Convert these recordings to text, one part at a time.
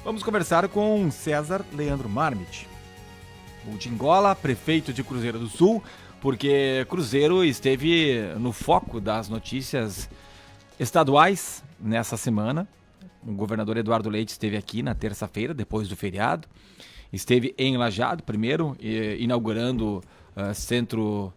Vamos conversar com César Leandro Marmit, o Dingola, prefeito de Cruzeiro do Sul, porque Cruzeiro esteve no foco das notícias estaduais nessa semana. O governador Eduardo Leite esteve aqui na terça-feira, depois do feriado. Esteve em Lajeado, primeiro, inaugurando centro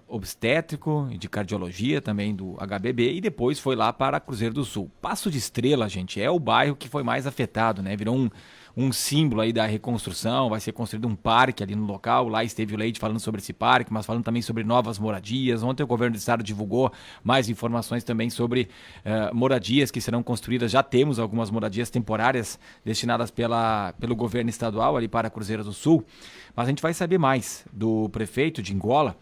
obstétrico e de cardiologia também do HBB, e depois foi lá para Cruzeiro do Sul. Passo de Estrela, gente, é o bairro que foi mais afetado, né? Virou um símbolo aí da reconstrução, vai ser construído um parque ali no local. Lá esteve o Leite falando sobre esse parque, mas falando também sobre novas moradias. Ontem o governo do estado divulgou mais informações também sobre moradias que serão construídas. Já temos algumas moradias temporárias destinadas pelo governo estadual ali para Cruzeiro do Sul, mas a gente vai saber mais do prefeito de Dingola.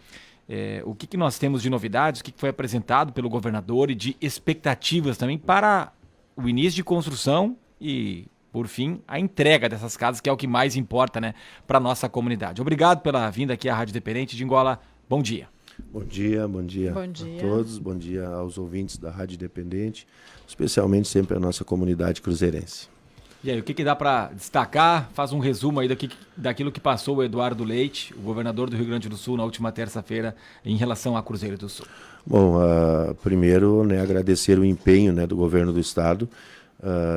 O que nós temos de novidades, o que foi apresentado pelo governador e de expectativas também para o início de construção e, por fim, a entrega dessas casas, que é o que mais importa, né, para a nossa comunidade. Obrigado pela vinda aqui à Rádio Independente. Dingola, bom dia. Bom dia a todos, bom dia aos ouvintes da Rádio Independente, especialmente sempre a nossa comunidade cruzeirense. E aí, o que dá para destacar? Faz um resumo aí daquilo que passou o Eduardo Leite, o governador do Rio Grande do Sul, na última terça-feira, em relação a Cruzeiro do Sul. Bom, primeiro, agradecer o empenho, do governo do estado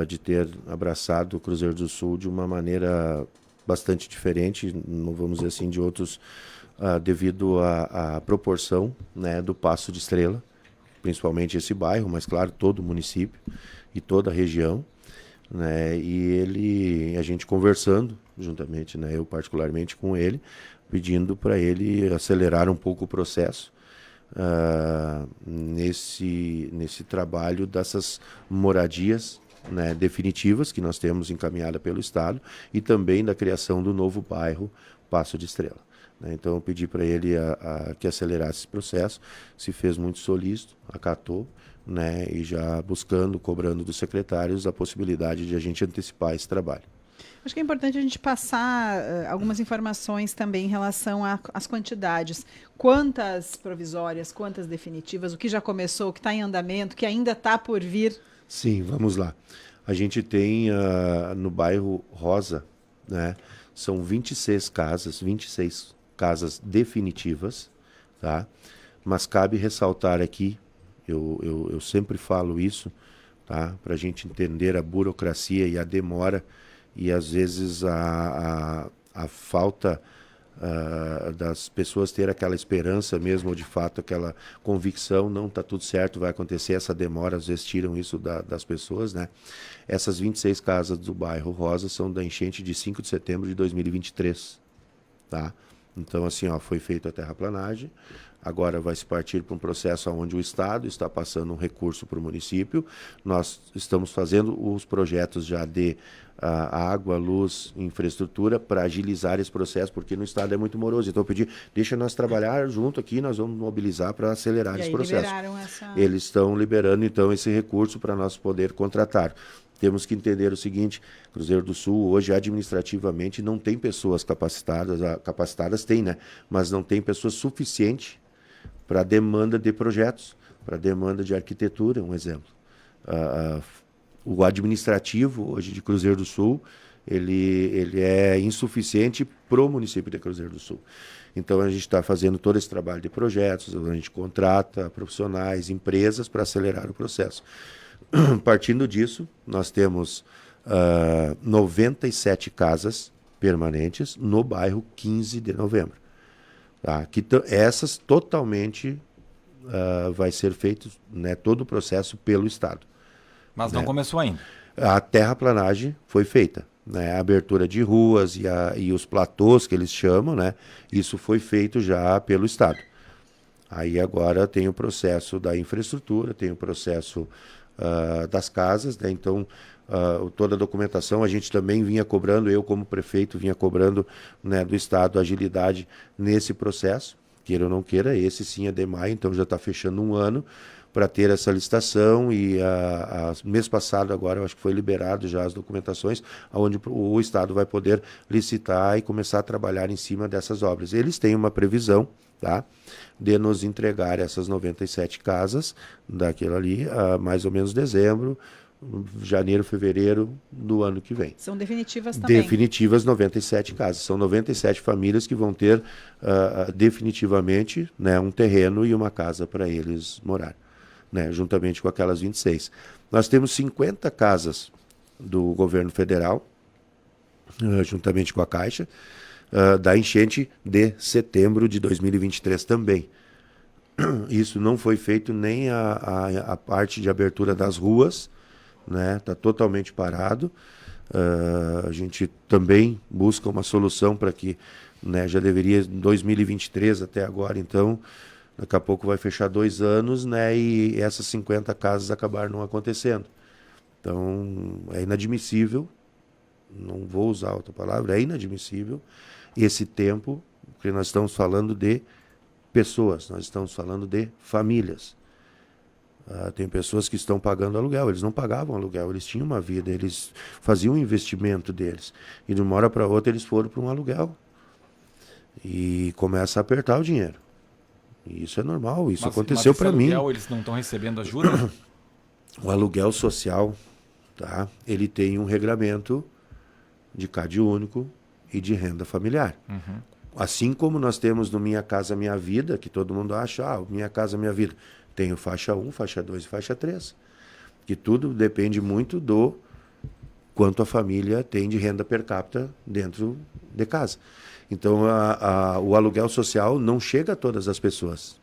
de ter abraçado o Cruzeiro do Sul de uma maneira bastante diferente, não vamos dizer assim, de outros, devido à proporção, do Passo de Estrela, principalmente esse bairro, mas claro, todo o município e toda a região. E a gente conversando juntamente, eu particularmente com ele, pedindo para ele acelerar um pouco o processo nesse trabalho dessas moradias definitivas que nós temos encaminhada pelo estado e também da criação do novo bairro Passo de Estrela. Então eu pedi para ele que acelerasse esse processo, se fez muito solícito, acatou, e já cobrando dos secretários a possibilidade de a gente antecipar esse trabalho. Acho que é importante a gente passar algumas informações também em relação às quantidades. Quantas provisórias, quantas definitivas, o que já começou, o que está em andamento, o que ainda está por vir? Sim, vamos lá. A gente tem no bairro Rosa, são 26 casas definitivas, tá? Mas cabe ressaltar aqui, eu sempre falo isso, tá? Para a gente entender a burocracia e a demora e às vezes a falta das pessoas ter aquela esperança mesmo, ou de fato aquela convicção, não está tudo certo, vai acontecer, essa demora, às vezes tiram isso das pessoas, Essas 26 casas do bairro Rosa são da enchente de 5 de setembro de 2023, tá? Então, assim, foi feita a terraplanagem, agora vai se partir para um processo onde o Estado está passando um recurso para o município. Nós estamos fazendo os projetos já de água, luz, infraestrutura para agilizar esse processo, porque no Estado é muito moroso. Então eu pedi, deixa nós trabalhar junto aqui, nós vamos mobilizar para acelerar esse processo. Eles estão liberando, então, esse recurso para nós poder contratar. Temos que entender o seguinte, Cruzeiro do Sul hoje administrativamente não tem pessoas capacitadas tem, mas não tem pessoas suficientes para a demanda de projetos, para a demanda de arquitetura, um exemplo. O administrativo hoje de Cruzeiro do Sul, ele é insuficiente para o município de Cruzeiro do Sul. Então a gente está fazendo todo esse trabalho de projetos, a gente contrata profissionais, empresas para acelerar o processo. Partindo disso, nós temos 97 casas permanentes no bairro 15 de novembro. Tá? Essas totalmente vai ser feito todo o processo pelo Estado. Mas não começou ainda. A terraplanagem foi feita. A abertura de ruas e os platôs que eles chamam, isso foi feito já pelo Estado. Aí agora tem o processo da infraestrutura, tem o processo das casas, então toda a documentação a gente também vinha cobrando, eu como prefeito vinha cobrando do Estado agilidade nesse processo, queira ou não queira, esse sim é de maio, então já está fechando um ano para ter essa licitação e mês passado agora eu acho que foi liberado já as documentações onde o Estado vai poder licitar e começar a trabalhar em cima dessas obras. Eles têm uma previsão, tá, de nos entregar essas 97 casas daquilo ali, mais ou menos dezembro, janeiro, fevereiro do ano que vem. São definitivas também? Definitivas 97 casas. São 97 famílias que vão ter definitivamente, né, um terreno e uma casa para eles morar, né, juntamente com aquelas 26. Nós temos 50 casas do governo federal, juntamente com a Caixa, da enchente de setembro de 2023 também. Isso não foi feito nem a parte de abertura das ruas, né? Está totalmente parado. A gente também busca uma solução para que, né, já deveria 2023 até agora, então daqui a pouco vai fechar 2 anos, né, e essas 50 casas acabaram não acontecendo. Então é inadmissível, não vou usar outra palavra, é inadmissível esse tempo, porque nós estamos falando de pessoas, nós estamos falando de famílias. Tem pessoas que estão pagando aluguel, eles não pagavam aluguel, eles tinham uma vida, eles faziam o investimento deles. E de uma hora para outra eles foram para um aluguel. E começa a apertar o dinheiro. E isso é normal, isso aconteceu para mim. Mas esse aluguel, eles não estão recebendo ajuda? O aluguel social, tá? Ele tem um regramento de CAD único e de renda familiar. Uhum. Assim como nós temos no Minha Casa Minha Vida, que todo mundo acha, Minha Casa Minha Vida. Tem o faixa 1, faixa 2 e faixa 3. Que tudo depende muito do quanto a família tem de renda per capita dentro de casa. Então, o aluguel social não chega a todas as pessoas.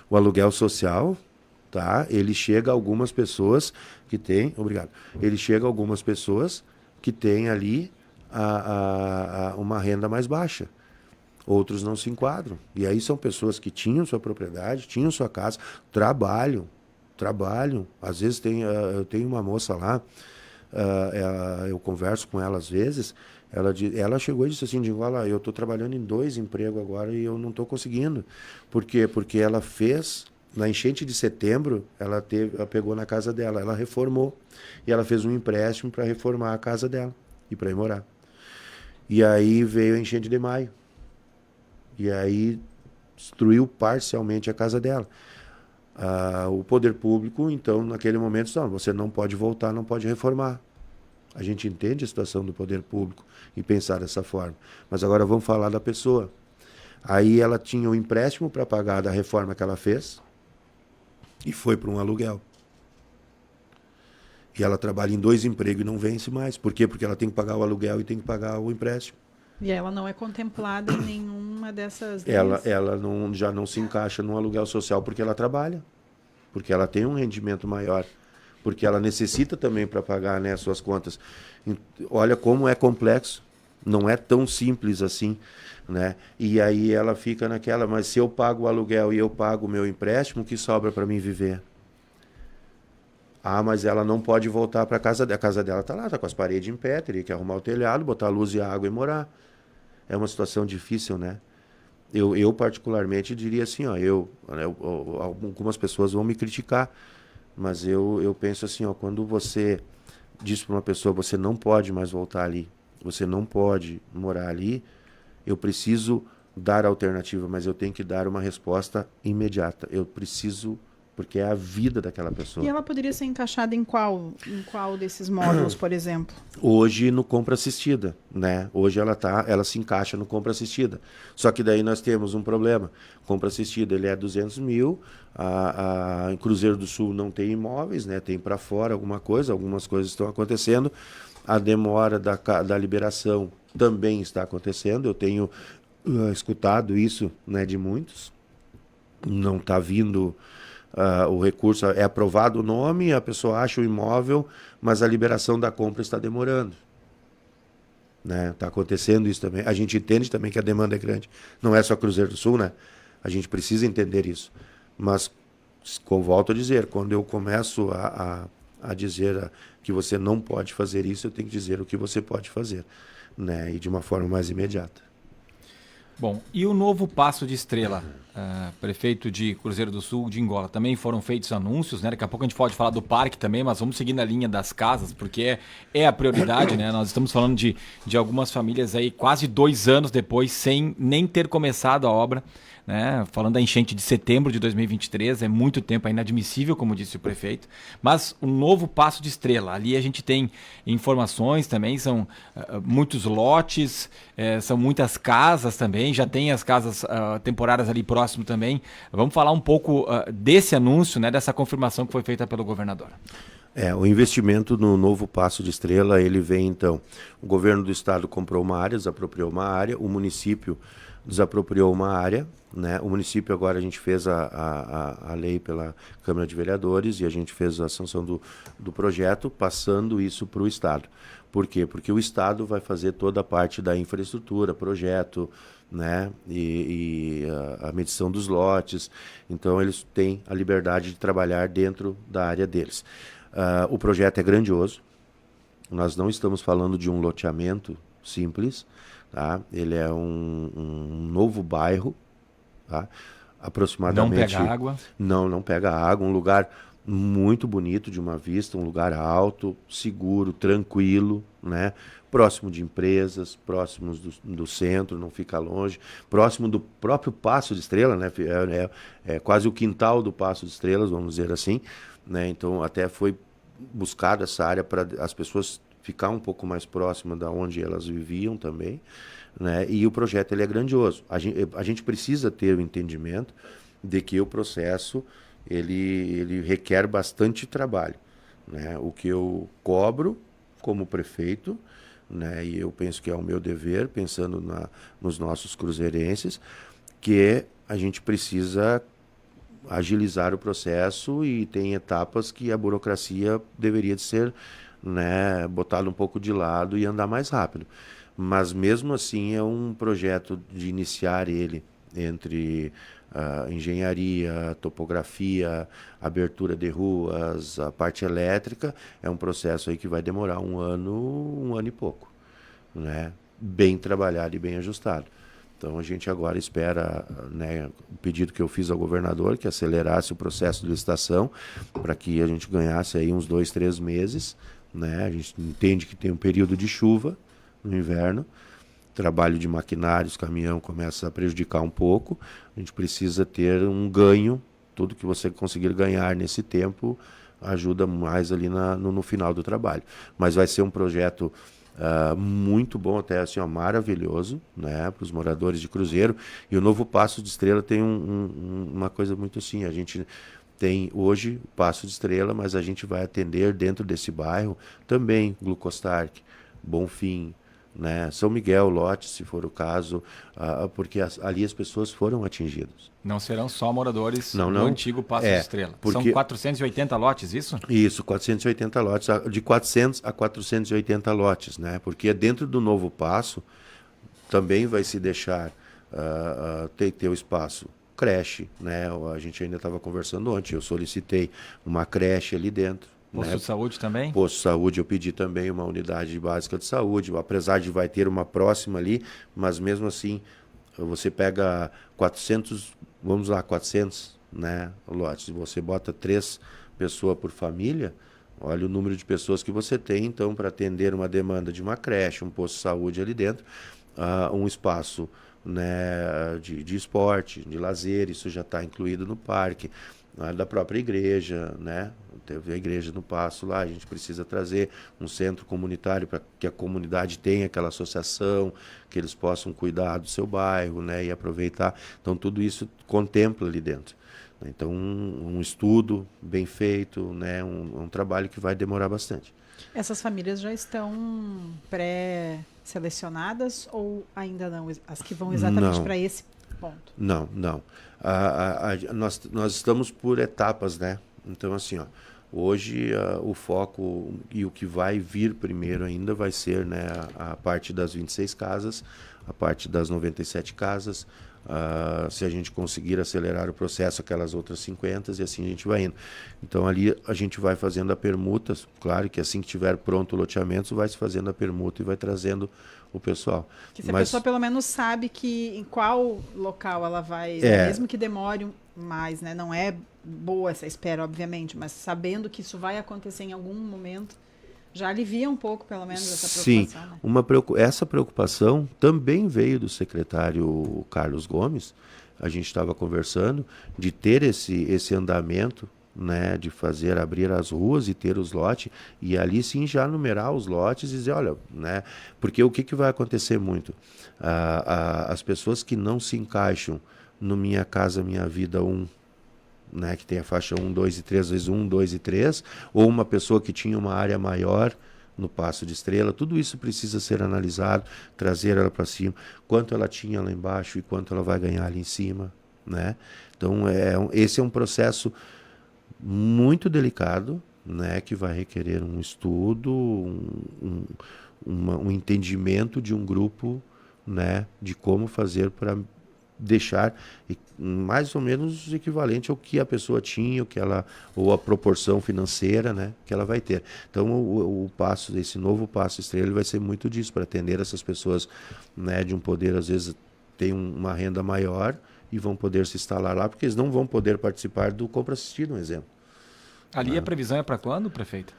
O aluguel social, tá? Ele chega a algumas pessoas que têm... Obrigado. Ele chega a algumas pessoas que têm ali uma renda mais baixa. Outros não se enquadram. E aí são pessoas que tinham sua propriedade, tinham sua casa, trabalham. Às vezes eu tenho uma moça lá, eu converso com ela às vezes, ela chegou e disse assim, eu estou trabalhando em 2 empregos agora e eu não estou conseguindo. Por quê? Porque ela fez, na enchente de setembro, ela pegou na casa dela, ela reformou. E ela fez um empréstimo para reformar a casa dela e para ir morar. E aí veio a enchente de maio. E aí destruiu parcialmente a casa dela. O poder público, então, naquele momento, disse, você não pode voltar, não pode reformar. A gente entende a situação do poder público e pensar dessa forma. Mas agora vamos falar da pessoa. Aí ela tinha um empréstimo para pagar da reforma que ela fez e foi para um aluguel. E ela trabalha em 2 empregos e não vence mais. Por quê? Porque ela tem que pagar o aluguel e tem que pagar o empréstimo. E ela não é contemplada em nenhuma dessas leis? Ela já não se encaixa no aluguel social porque ela trabalha. Porque ela tem um rendimento maior. Porque ela necessita também para pagar, né, as suas contas. Olha como é complexo. Não é tão simples assim, né? E aí ela fica naquela, mas se eu pago o aluguel e eu pago o meu empréstimo, o que sobra para mim viver? Mas ela não pode voltar para a casa dela. A casa dela está lá, está com as paredes em pé, teria que arrumar o telhado, botar luz e água e morar. É uma situação difícil, né? Eu particularmente diria assim, algumas pessoas vão me criticar, mas eu penso assim, quando você diz para uma pessoa, você não pode mais voltar ali, você não pode morar ali, eu preciso dar alternativa, mas eu tenho que dar uma resposta imediata. Eu preciso, porque é a vida daquela pessoa. E ela poderia ser encaixada em qual desses módulos, por exemplo? Hoje no compra assistida, né? Hoje ela se encaixa no compra assistida. Só que daí nós temos um problema. Compra assistida, ele é 200 mil, em Cruzeiro do Sul não tem imóveis, né? Tem para fora algumas coisas estão acontecendo. A demora da liberação também está acontecendo. Eu tenho escutado isso, né, de muitos. Não está vindo... o recurso, é aprovado o nome, a pessoa acha o imóvel, mas a liberação da compra está demorando. Né? Está acontecendo isso também. A gente entende também que a demanda é grande. Não é só Cruzeiro do Sul, né? A gente precisa entender isso. Mas, volto a dizer, quando eu começo a dizer que você não pode fazer isso, eu tenho que dizer o que você pode fazer, né? E de uma forma mais imediata. Bom, e o novo Paço de Estrela, prefeito de Cruzeiro do Sul, de Angola, também foram feitos anúncios, né? Daqui a pouco a gente pode falar do parque também, mas vamos seguir na linha das casas, porque é a prioridade, né? Nós estamos falando de algumas famílias aí quase 2 anos depois, sem nem ter começado a obra né? Falando da enchente de setembro de 2023, é muito tempo, é inadmissível, como disse o prefeito. Mas o novo Passo de Estrela, ali a gente tem informações também, são muitos lotes, são muitas casas também, já tem as casas temporárias ali próximo também. Vamos falar um pouco desse anúncio, né, dessa confirmação que foi feita pelo governador. O investimento no novo Passo de Estrela, ele vem então, o governo do estado comprou uma área, desapropriou uma área, o município desapropriou uma área, né? O município agora a gente fez a lei pela Câmara de Vereadores e a gente fez a sanção do projeto, passando isso para o estado. Por quê? Porque o estado vai fazer toda a parte da infraestrutura, projeto, né? E a medição dos lotes, então eles têm a liberdade de trabalhar dentro da área deles. O projeto é grandioso, nós não estamos falando de um loteamento simples, tá? Ele é um novo bairro, tá? Aproximadamente... Não pega água? Não pega água, um lugar muito bonito de uma vista, um lugar alto, seguro, tranquilo, né? Próximo de empresas, próximos do centro, não fica longe, próximo do próprio Passo de Estrela, né? É quase o quintal do Passo de Estrelas, vamos dizer assim, né? Então até foi buscado essa área para as pessoas ficar um pouco mais próximas da onde elas viviam também, né? E o projeto ele é grandioso. A gente precisa ter o entendimento de que o processo ele requer bastante trabalho, né? O que eu cobro como prefeito, né? E eu penso que é o meu dever, pensando nos nossos cruzeirenses, que a gente precisa agilizar o processo e tem etapas que a burocracia deveria de ser, né, botada um pouco de lado e andar mais rápido. Mas mesmo assim é um projeto de iniciar ele entre engenharia, topografia, abertura de ruas, a parte elétrica, é um processo aí que vai demorar um ano e pouco, né? Bem trabalhado e bem ajustado. Então a gente agora espera, né, o pedido que eu fiz ao governador, que acelerasse o processo de licitação, para que a gente ganhasse aí uns 2, 3 meses, né? A gente entende que tem um período de chuva no inverno, trabalho de maquinários, caminhão começa a prejudicar um pouco, a gente precisa ter um ganho, tudo que você conseguir ganhar nesse tempo ajuda mais ali no final do trabalho. Mas vai ser um projeto muito bom, até assim, ó, maravilhoso, né, para os moradores de Cruzeiro. E o novo Passo de Estrela tem uma coisa muito assim, a gente tem hoje o Passo de Estrela, mas a gente vai atender dentro desse bairro também Glucostark, Bonfim, né, São Miguel, Lote, se for o caso, porque ali as pessoas foram atingidas. Não serão só moradores não, do antigo Passo de Estrela. Porque... São 480 lotes, isso? Isso, 480 lotes, de 400 a 480 lotes, né? Porque dentro do novo Passo também vai se deixar ter o espaço creche, né? A gente ainda estava conversando ontem, eu solicitei uma creche ali dentro. Posto de saúde também? Posto de saúde, eu pedi também uma unidade básica de saúde, apesar de vai ter uma próxima ali, mas mesmo assim, você pega 400, vamos lá, 400, né, lotes, você bota 3 pessoas por família, olha o número de pessoas que você tem, então, para atender uma demanda de uma creche, um posto de saúde ali dentro, um espaço, né, de esporte, de lazer, isso já está incluído no parque, da própria igreja, né? Teve a igreja no Passo lá, a gente precisa trazer um centro comunitário para que a comunidade tenha aquela associação, que eles possam cuidar do seu bairro, né? E aproveitar. Então tudo isso contempla ali dentro. Então um estudo bem feito, né? Um trabalho que vai demorar bastante. Essas famílias já estão pré-selecionadas ou ainda não? As que vão exatamente para esse ponto? Não. Nós estamos por etapas, né? Então, assim, ó, hoje o foco e o que vai vir primeiro ainda vai ser, né, a parte das 26 casas, a parte das 97 casas, se a gente conseguir acelerar o processo, aquelas outras 50 e assim a gente vai indo. Então ali a gente vai fazendo a permuta, claro que assim que tiver pronto o loteamento, vai se fazendo a permuta e vai trazendo o pessoal. Que se a pessoa pelo menos sabe que em qual local ela vai, mesmo que demore mais, né? Não é boa essa espera, obviamente, mas sabendo que isso vai acontecer em algum momento, já alivia um pouco, pelo menos, essa preocupação. Sim, essa preocupação também veio do secretário Carlos Gomes, a gente estava conversando, de ter esse andamento, né, de abrir as ruas e ter os lotes, e ali sim já numerar os lotes e dizer, olha, né, porque o que vai acontecer muito? As pessoas que não se encaixam no Minha Casa Minha Vida 1, né, que tem a faixa 1, 2 e 3, às vezes 1, 2 e 3, ou uma pessoa que tinha uma área maior no Passo de Estrela, tudo isso precisa ser analisado, trazer ela para cima, quanto ela tinha lá embaixo e quanto ela vai ganhar ali em cima, né? Então, esse é um processo muito delicado, né, que vai requerer um estudo, um entendimento de um grupo, né, de como fazer para deixar mais ou menos equivalente ao que a pessoa tinha, ou a proporção financeira, né, que ela vai ter. Então esse novo Passo Estrela, ele vai ser muito disso, para atender essas pessoas, né, de um poder, às vezes tem uma renda maior e vão poder se instalar lá, porque eles não vão poder participar do Compra Assistida, um exemplo. Ali a previsão é para quando, prefeito?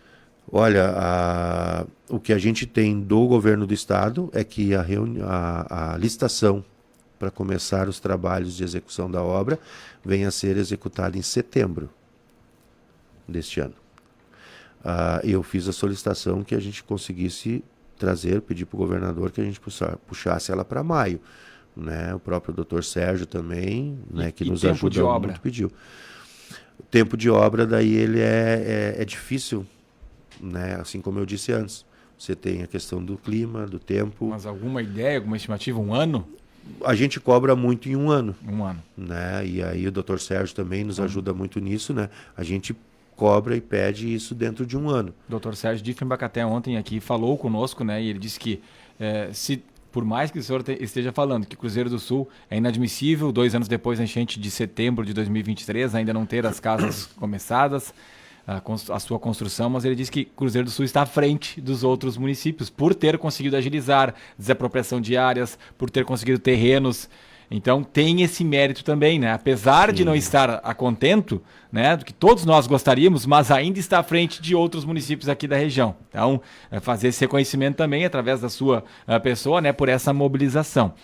Olha, o que a gente tem do governo do estado é que a licitação para começar os trabalhos de execução da obra venha a ser executada em setembro deste ano. Eu fiz a solicitação que a gente conseguisse pedir para o governador que a gente puxasse ela para maio, né? O próprio doutor Sérgio também, né, que nos ajuda muito, pediu. O tempo de obra, daí ele é difícil, né? Assim como eu disse antes, você tem a questão do clima, do tempo. Mas alguma ideia, alguma estimativa, um ano? A gente cobra muito em um ano. Um ano. Né? E aí o doutor Sérgio também nos ajuda muito nisso, né? A gente cobra e pede isso dentro de um ano. O doutor Sérgio Diffenbacaté ontem aqui falou conosco, né? E ele disse que por mais que o senhor esteja falando que Cruzeiro do Sul é inadmissível, 2 anos depois da enchente de setembro de 2023, ainda não ter as casas começadas, a sua construção, mas ele disse que Cruzeiro do Sul está à frente dos outros municípios por ter conseguido agilizar desapropriação de áreas, por ter conseguido terrenos. Então tem esse mérito também, né? Apesar de não estar a contento, né, do que todos nós gostaríamos, mas ainda está à frente de outros municípios aqui da região. Então, fazer esse reconhecimento também através da sua pessoa, né, por essa mobilização.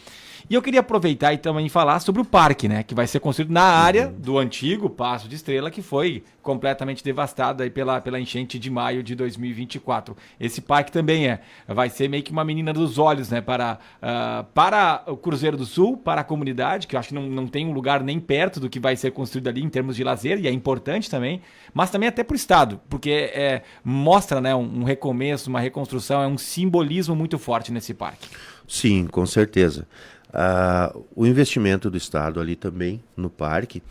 E eu queria aproveitar e também falar sobre o parque, né, que vai ser construído na área do antigo Passo de Estrela, que foi completamente devastado aí pela enchente de maio de 2024. Esse parque também vai ser meio que uma menina dos olhos, né, para o Cruzeiro do Sul, para a comunidade, que eu acho que não tem um lugar nem perto do que vai ser construído ali em termos de lazer, e é importante também, mas também até para o Estado, porque mostra, né, um recomeço, uma reconstrução, é um simbolismo muito forte nesse parque. Sim, com certeza. O investimento do Estado ali também no parque,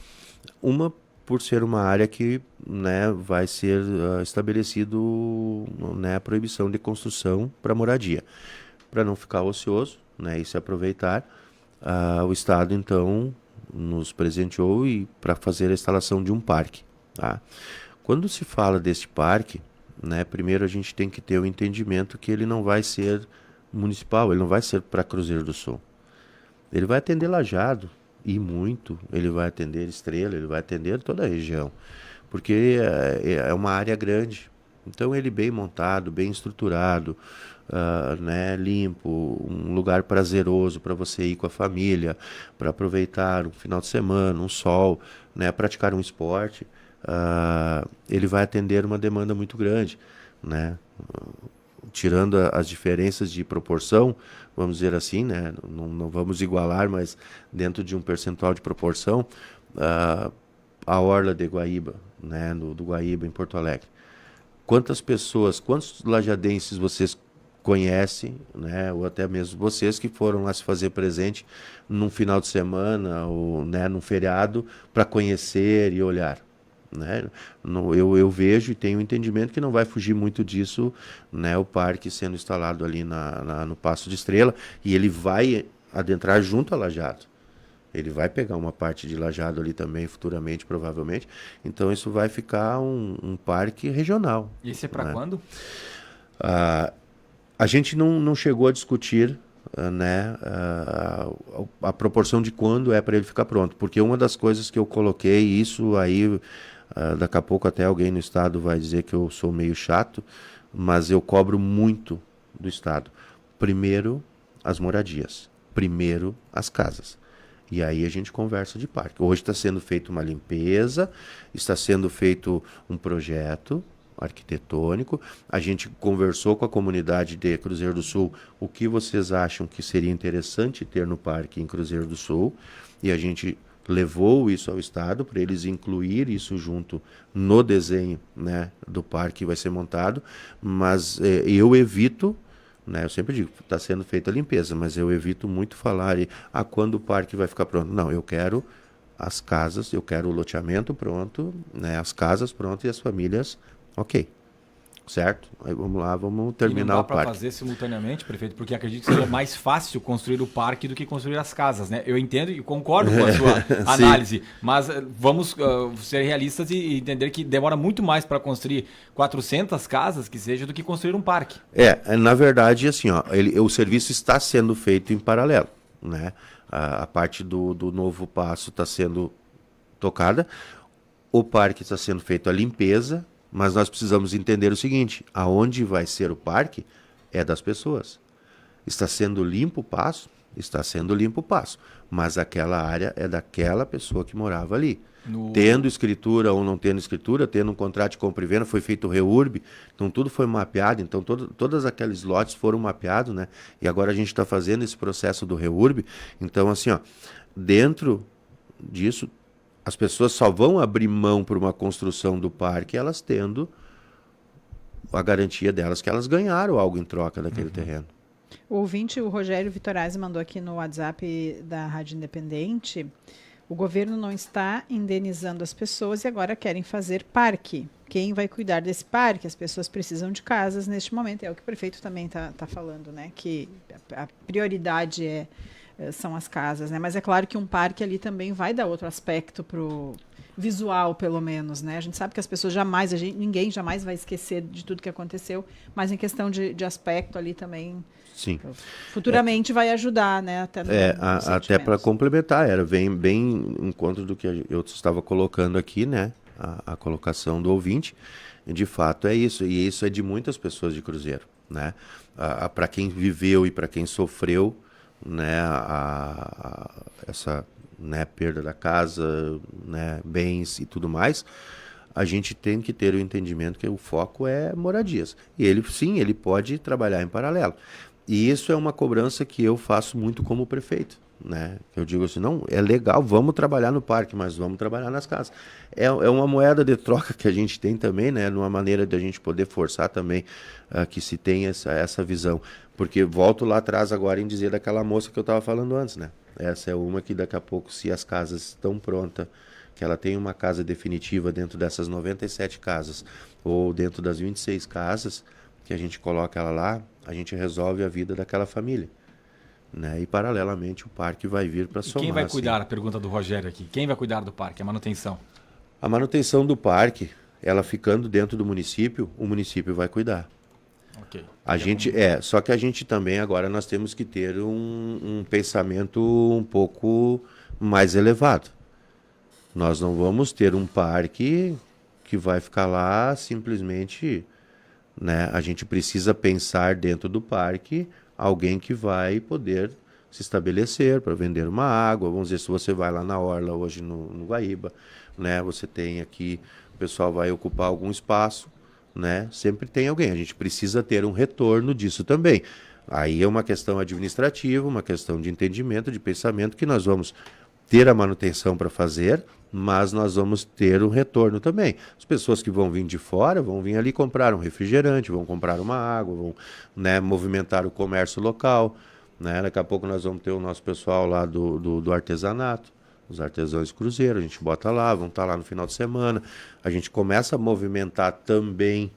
por ser uma área que, né, vai ser estabelecido, né, a proibição de construção para moradia, para não ficar ocioso, né, e se aproveitar, o Estado então nos presenteou para fazer a instalação de um parque. Tá? Quando se fala deste parque, né, primeiro a gente tem que ter o entendimento que ele não vai ser municipal, ele não vai ser para Cruzeiro do Sul. Ele vai atender Lajeado, e muito, ele vai atender Estrela, ele vai atender toda a região, porque é uma área grande. Então ele bem montado, bem estruturado, né, limpo, um lugar prazeroso para você ir com a família, para aproveitar um final de semana, um sol, né, praticar um esporte, ele vai atender uma demanda muito grande, né? Tirando as diferenças de proporção, vamos dizer assim, né? Não vamos igualar, mas dentro de um percentual de proporção, a orla de Guaíba, né? do Guaíba, em Porto Alegre. Quantos lajadenses vocês conhecem, né? Ou até mesmo vocês que foram lá se fazer presente num final de semana ou, né, num feriado para conhecer e olhar? Né? Eu vejo e tenho entendimento que não vai fugir muito disso, né, o parque sendo instalado ali no Passo de Estrela, e ele vai adentrar junto a Lajeado. Ele vai pegar uma parte de Lajeado ali também futuramente, provavelmente. Então isso vai ficar um parque regional. E esse é para, né, quando? A gente não chegou a discutir, né, a proporção de quando é para ele ficar pronto, porque uma das coisas que eu coloquei, isso aí, daqui a pouco até alguém no Estado vai dizer que eu sou meio chato, mas eu cobro muito do Estado. Primeiro as moradias, primeiro as casas. E aí a gente conversa de parque. Hoje está sendo feita uma limpeza, está sendo feito um projeto arquitetônico. A gente conversou com a comunidade de Cruzeiro do Sul o que vocês acham que seria interessante ter no parque em Cruzeiro do Sul. E a gente levou isso ao Estado para eles incluir isso junto no desenho, né, do parque que vai ser montado. Mas eu evito... Né, eu sempre digo, está sendo feita a limpeza, mas eu evito muito falar quando o parque vai ficar pronto. Não, eu quero as casas, eu quero o loteamento pronto, né, as casas prontas e as famílias, ok. Certo? Aí vamos lá, vamos terminar o parque. E não dá para fazer simultaneamente, prefeito, porque acredito que seria mais fácil construir o parque do que construir as casas, né? Eu entendo e concordo com a sua análise, mas vamos ser realistas e entender que demora muito mais para construir 400 casas, que seja, do que construir um parque. Na verdade, assim, o serviço está sendo feito em paralelo, né? A parte do novo passo está sendo tocada, o parque está sendo feito a limpeza. Mas nós precisamos entender o seguinte, aonde vai ser o parque é das pessoas. Está sendo limpo o passo? Está sendo limpo o passo. Mas aquela área é daquela pessoa que morava ali. Tendo escritura ou não tendo escritura, tendo um contrato de compra e venda, foi feito o REURB, então tudo foi mapeado, então todas aqueles lotes foram mapeados, né? E agora a gente está fazendo esse processo do REURB. Então, assim, dentro disso, as pessoas só vão abrir mão para uma construção do parque elas tendo a garantia delas que elas ganharam algo em troca daquele terreno. O ouvinte, o Rogério Vitorazzi, mandou aqui no WhatsApp da Rádio Independente: o governo não está indenizando as pessoas e agora querem fazer parque. Quem vai cuidar desse parque? As pessoas precisam de casas neste momento. É o que o prefeito também está falando, né? Que a prioridade são as casas, né? Mas é claro que um parque ali também vai dar outro aspecto pro visual, pelo menos, né? A gente sabe que as pessoas ninguém jamais vai esquecer de tudo que aconteceu, mas em questão de aspecto ali também, sim, futuramente vai ajudar, né? Até para complementar, vem bem em conta do que eu estava colocando aqui, né? A colocação do ouvinte, de fato é isso, e isso é de muitas pessoas de Cruzeiro, né? Para quem viveu e para quem sofreu, né, essa, né, perda da casa, né, bens e tudo mais, a gente tem que ter o entendimento que o foco é moradias. E ele pode trabalhar em paralelo. E isso é uma cobrança que eu faço muito como prefeito, né? Eu digo assim, não, é legal, vamos trabalhar no parque, mas vamos trabalhar nas casas. É uma moeda de troca que a gente tem também, né? Numa maneira de a gente poder forçar também que se tenha essa visão. Porque volto lá atrás agora em dizer daquela moça que eu estava falando antes, né? Essa é uma que daqui a pouco, se as casas estão prontas, que ela tem uma casa definitiva dentro dessas 97 casas, ou dentro das 26 casas, que a gente coloca ela lá, a gente resolve a vida daquela família. Né? E paralelamente o parque vai vir para somar. Quem vai cuidar, a pergunta do Rogério aqui, quem vai cuidar do parque, a manutenção? A manutenção do parque, ela ficando dentro do município, o município vai cuidar. Okay. Só que a gente também agora nós temos que ter um pensamento um pouco mais elevado. Nós não vamos ter um parque que vai ficar lá simplesmente, né? A gente precisa pensar dentro do parque alguém que vai poder se estabelecer para vender uma água. Vamos dizer, se você vai lá na Orla hoje no Guaíba, né? Você tem aqui, o pessoal vai ocupar algum espaço, né? Sempre tem alguém. A gente precisa ter um retorno disso também. Aí é uma questão administrativa, uma questão de entendimento, de pensamento, que nós vamos ter a manutenção para fazer, mas nós vamos ter um retorno também. As pessoas que vão vir de fora vão vir ali comprar um refrigerante, vão comprar uma água, vão, né, movimentar o comércio local, né? Daqui a pouco nós vamos ter o nosso pessoal lá do artesanato, os artesãos de Cruzeiro, a gente bota lá, vão estar lá no final de semana. A gente começa a movimentar também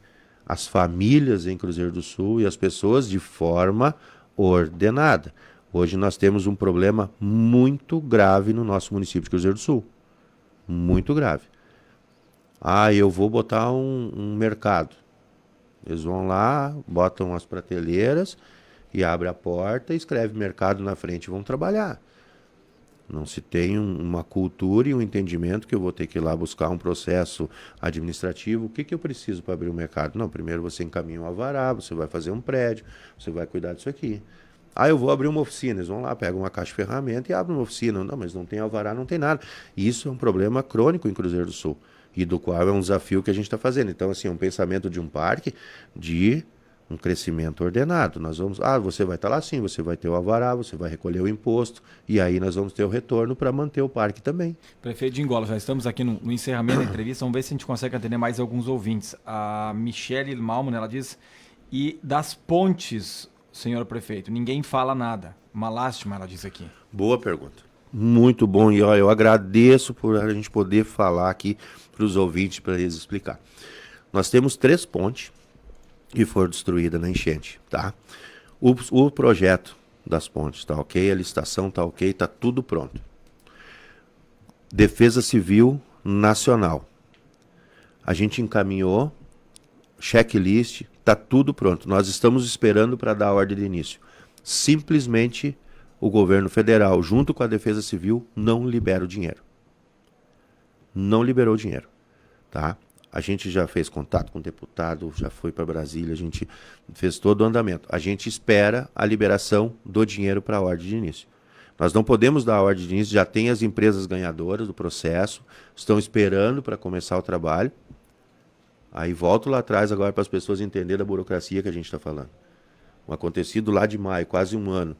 as famílias em Cruzeiro do Sul e as pessoas de forma ordenada. Hoje nós temos um problema muito grave no nosso município de Cruzeiro do Sul. Muito grave. Eu vou botar um mercado. Eles vão lá, botam as prateleiras e abrem a porta e escreve mercado na frente e vão trabalhar. Não se tem uma cultura e um entendimento que eu vou ter que ir lá buscar um processo administrativo. O que eu preciso para abrir o mercado? Não, primeiro você encaminha um alvará, você vai fazer um prédio, você vai cuidar disso aqui. Eu vou abrir uma oficina. Eles vão lá, pegam uma caixa de ferramenta e abrem uma oficina. Não, mas não tem alvará, não tem nada. Isso é um problema crônico em Cruzeiro do Sul. E do qual é um desafio que a gente está fazendo. Então, assim, é um pensamento de um parque de um crescimento ordenado. Nós vamos, você vai estar lá sim, você vai ter o alvará, você vai recolher o imposto, e aí nós vamos ter o retorno para manter o parque também. Prefeito de Angola, já estamos aqui no encerramento da entrevista, vamos ver se a gente consegue atender mais alguns ouvintes. A Michele Malmo, ela diz, e das pontes, senhor prefeito, ninguém fala nada. Uma lástima, ela diz aqui. Boa pergunta. Muito bom, e eu agradeço por a gente poder falar aqui para os ouvintes, para eles explicar. Nós temos 3 pontes que foram destruídas na enchente, tá? O projeto das pontes tá ok, a licitação tá ok, tá tudo pronto. Defesa Civil Nacional. A gente encaminhou, checklist, tá tudo pronto. Nós estamos esperando para dar a ordem de início. Simplesmente o governo federal, junto com a Defesa Civil, não libera o dinheiro. Não liberou o dinheiro, tá? A gente já fez contato com o deputado, já foi para Brasília, a gente fez todo o andamento. A gente espera a liberação do dinheiro para a ordem de início. Nós não podemos dar a ordem de início, já tem as empresas ganhadoras do processo, estão esperando para começar o trabalho. Aí volto lá atrás agora para as pessoas entenderem da burocracia que a gente está falando. O acontecido lá de maio, quase um ano,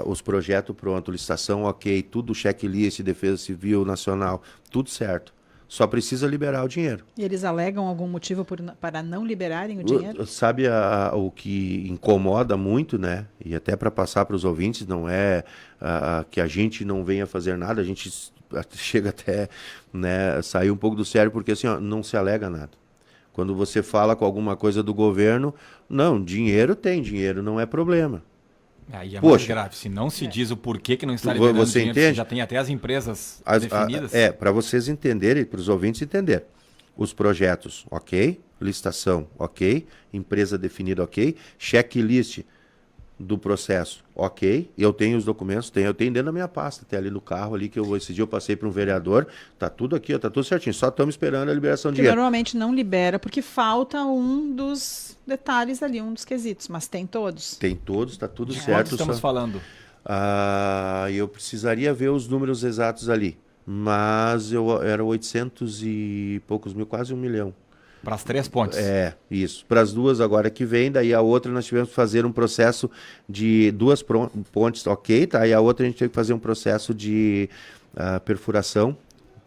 os projetos prontos, licitação ok, tudo checklist, Defesa Civil Nacional, tudo certo. Só precisa liberar o dinheiro. E eles alegam algum motivo para não liberarem o dinheiro? Sabe o que incomoda muito, né? E até para passar para os ouvintes, não é que a gente não venha fazer nada, a gente chega até, né, sair um pouco do sério, porque assim, não se alega nada. Quando você fala com alguma coisa do governo, não, dinheiro tem, dinheiro não é problema. Aí é mais grave, se não se diz o porquê que não está liberando você dinheiro, entende? já tem até as empresas definidas. Para vocês entenderem, para os ouvintes entenderem. Os projetos, ok. Licitação, ok. Empresa definida, ok. Checklist do processo, ok. Eu tenho os documentos, eu tenho dentro da minha pasta, até ali no carro, ali que esse dia eu passei para um vereador, tá tudo aqui, tá tudo certinho, só estamos esperando a liberação de dinheiro. Normalmente não libera, porque falta um dos detalhes ali, um dos quesitos, mas tem todos. Tem todos, tá tudo certo. Quanto estamos falando? Eu precisaria ver os números exatos ali, mas era 800 e poucos mil, quase 1 milhão. Para as 3 pontes. Isso. Para as 2 agora que vem, daí a outra nós tivemos que fazer um processo de 2 pontes, ok, tá? E a outra a gente teve que fazer um processo de perfuração,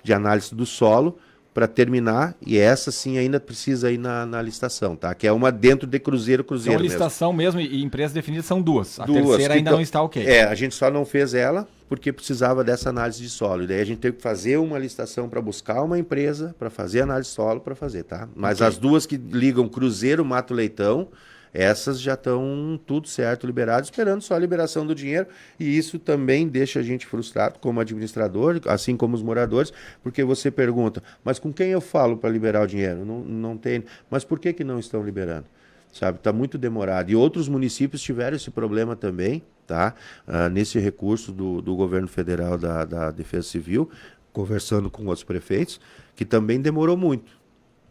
de análise do solo, para terminar, e essa sim ainda precisa ir na licitação, tá? Que é uma dentro de Cruzeiro Então, licitação mesmo e empresas definidas são 2. A terceira ainda não está ok. A gente só não fez ela porque precisava dessa análise de solo. E daí a gente teve que fazer uma licitação para buscar uma empresa para fazer análise de solo para fazer, tá? Mas as 2 que ligam Cruzeiro, Mato Leitão, essas já estão tudo certo, liberado, esperando só a liberação do dinheiro. E isso também deixa a gente frustrado como administrador, assim como os moradores, porque você pergunta, mas com quem eu falo para liberar o dinheiro? Não tem. Mas por que não estão liberando? Sabe, está muito demorado. E outros municípios tiveram esse problema também, tá? Nesse recurso do governo federal da Defesa Civil, conversando com outros prefeitos, que também demorou muito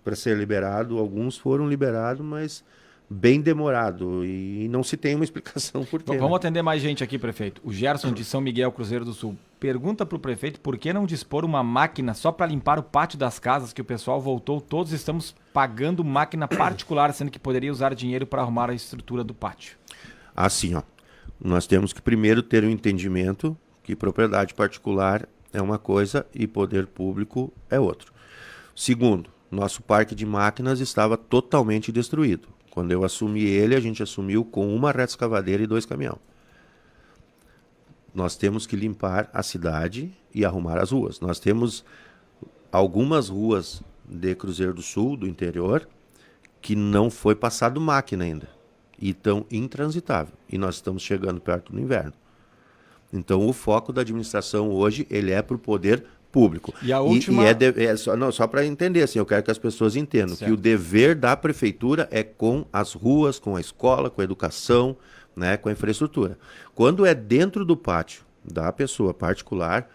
para ser liberado. Alguns foram liberados, mas bem demorado. E não se tem uma explicação por quê. Vamos atender mais gente aqui, prefeito. O Gerson de São Miguel, Cruzeiro do Sul, pergunta para o prefeito por que não dispor uma máquina só para limpar o pátio das casas, que o pessoal voltou, todos estamos pagando máquina particular, sendo que poderia usar dinheiro para arrumar a estrutura do pátio. Assim, nós temos que primeiro ter um entendimento que propriedade particular é uma coisa e poder público é outro. Segundo, nosso parque de máquinas estava totalmente destruído. Quando eu assumi ele, a gente assumiu com uma retroescavadeira e 2 caminhões. Nós temos que limpar a cidade e arrumar as ruas. Nós temos algumas ruas de Cruzeiro do Sul, do interior, que não foi passado máquina ainda. E estão intransitáveis. E nós estamos chegando perto do inverno. Então, o foco da administração hoje, ele é para o poder público. E a última... só para entender, assim, eu quero que as pessoas entendam certo. Que o dever da prefeitura é com as ruas, com a escola, com a educação, né, com a infraestrutura. Quando é dentro do pátio da pessoa particular,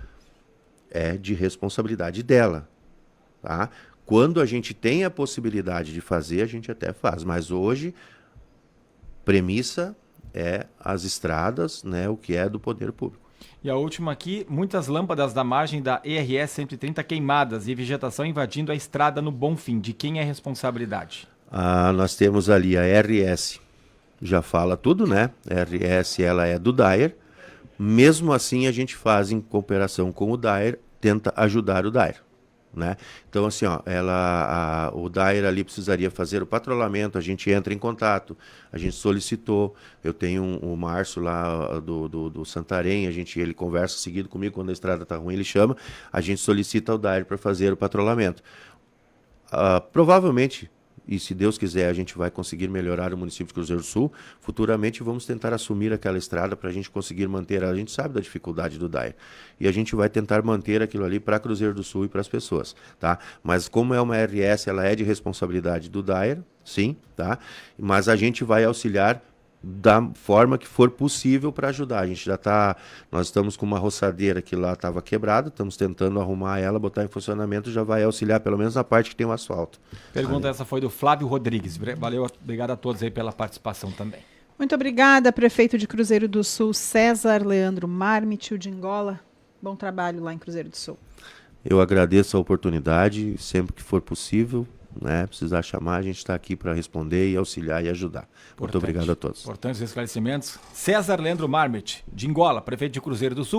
é de responsabilidade dela, tá? Quando a gente tem a possibilidade de fazer, a gente até faz. Mas hoje, premissa é as estradas, né, o que é do poder público. E a última aqui, muitas lâmpadas da margem da ERS 130 queimadas e vegetação invadindo a estrada no Bonfim. De quem é a responsabilidade? Nós temos ali a RS, já fala tudo, né? A RS, ela é do DAER. Mesmo assim, a gente faz em cooperação com o DAER, tenta ajudar o DAER, né? Então, assim, ó, o DAER ali precisaria fazer o patrulhamento, a gente entra em contato, a gente solicitou, eu tenho o Márcio lá do Santarém, ele conversa seguido comigo, quando a estrada está ruim, ele chama, a gente solicita ao DAER para fazer o patrulhamento. Provavelmente, e se Deus quiser, a gente vai conseguir melhorar o município de Cruzeiro do Sul. Futuramente vamos tentar assumir aquela estrada para a gente conseguir manter. A gente sabe da dificuldade do DAER. E a gente vai tentar manter aquilo ali para Cruzeiro do Sul e para as pessoas, tá? Mas como é uma RS, ela é de responsabilidade do DAER, sim, tá? Mas a gente vai auxiliar da forma que for possível para ajudar. Nós estamos com uma roçadeira que lá estava quebrada, estamos tentando arrumar ela, botar em funcionamento, já vai auxiliar pelo menos na parte que tem o asfalto. Pergunta essa foi do Flávio Rodrigues. Valeu, obrigado a todos aí pela participação também. Muito obrigada, prefeito de Cruzeiro do Sul, César Leandro Marmit, o Dingola. Bom trabalho lá em Cruzeiro do Sul. Eu agradeço a oportunidade, sempre que for possível, né, precisar chamar, a gente está aqui para responder e auxiliar e ajudar. Muito obrigado a todos. Importantes esclarecimentos. César Leandro Marmit, Dingola, prefeito de Cruzeiro do Sul.